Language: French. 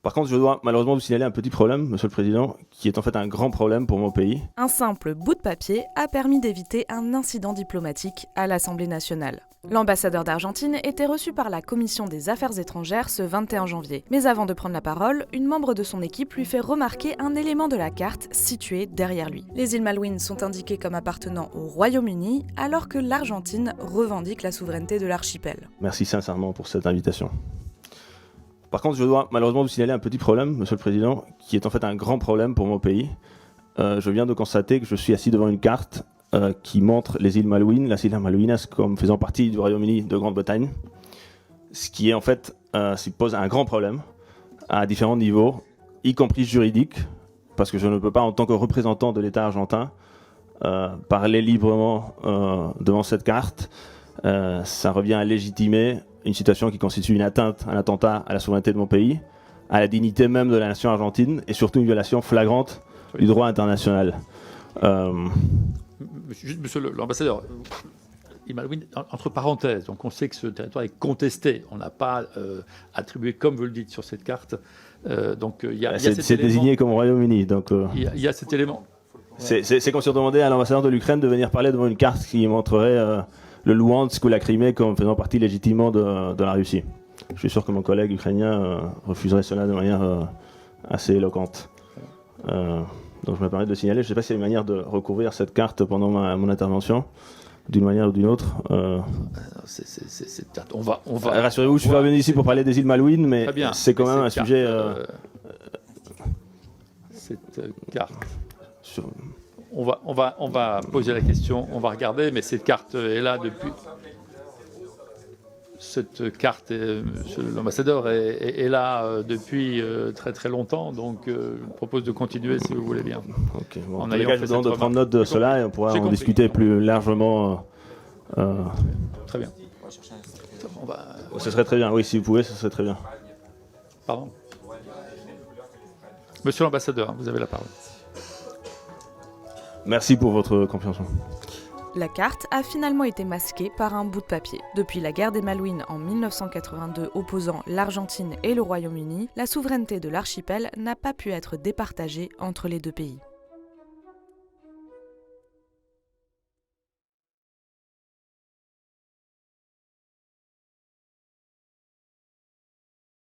Par contre, je dois malheureusement vous signaler un petit problème, Monsieur le Président, qui est en fait un grand problème pour mon pays. Un simple bout de papier a permis d'éviter un incident diplomatique à l'Assemblée nationale. L'ambassadeur d'Argentine était reçu par la Commission des Affaires étrangères ce 21 janvier. Mais avant de prendre la parole, une membre de son équipe lui fait remarquer un élément de la carte situé derrière lui. Les îles Malouines sont indiquées comme appartenant au Royaume-Uni, alors que l'Argentine revendique la souveraineté de l'archipel. Merci sincèrement pour cette invitation. Par contre, je dois malheureusement vous signaler un petit problème, Monsieur le Président, qui est en fait un grand problème pour mon pays. Je viens de constater que je suis assis devant une carte qui montre les îles Malouines, las Islas Malvinas, comme faisant partie du Royaume-Uni de Grande-Bretagne, ce qui est en fait, pose un grand problème à différents niveaux, y compris juridique, parce que je ne peux pas, en tant que représentant de l'État argentin, parler librement devant cette carte. Ça revient à légitimer une situation qui constitue une atteinte, un attentat à la souveraineté de mon pays, à la dignité même de la nation argentine, et surtout une violation flagrante du droit international. Monsieur l'ambassadeur, îles Malouines, entre parenthèses, donc on sait que ce territoire est contesté. On n'a pas attribué, comme vous le dites sur cette carte. C'est désigné comme Royaume-Uni. Il y a cet élément. C'est comme si on demandait à l'ambassadeur de l'Ukraine de venir parler devant une carte qui montrerait le Luhansk ou la Crimée comme faisant partie légitimement de la Russie. Je suis sûr que mon collègue ukrainien refuserait cela de manière assez éloquente. Donc je me permets de signaler, je ne sais pas s'il y a une manière de recouvrir cette carte pendant mon intervention, d'une manière ou d'une autre. On va rassurez-vous, je suis pas venu ici pour parler des îles Malouines, mais c'est quand même un sujet... cette carte... On va poser la question, on va regarder, mais cette carte est là depuis... Cette carte, monsieur l'ambassadeur, est là depuis très très longtemps, donc je propose de continuer si vous voulez bien. Ok, bon. En tous les cas, je vous demande de prendre note de cela et on pourra en discuter plus largement. Très bien. Ce serait très bien, oui, si vous pouvez, ce serait très bien. Pardon. Monsieur l'ambassadeur, vous avez la parole. Merci pour votre compréhension. La carte a finalement été masquée par un bout de papier. Depuis la guerre des Malouines en 1982 opposant l'Argentine et le Royaume-Uni, la souveraineté de l'archipel n'a pas pu être départagée entre les deux pays.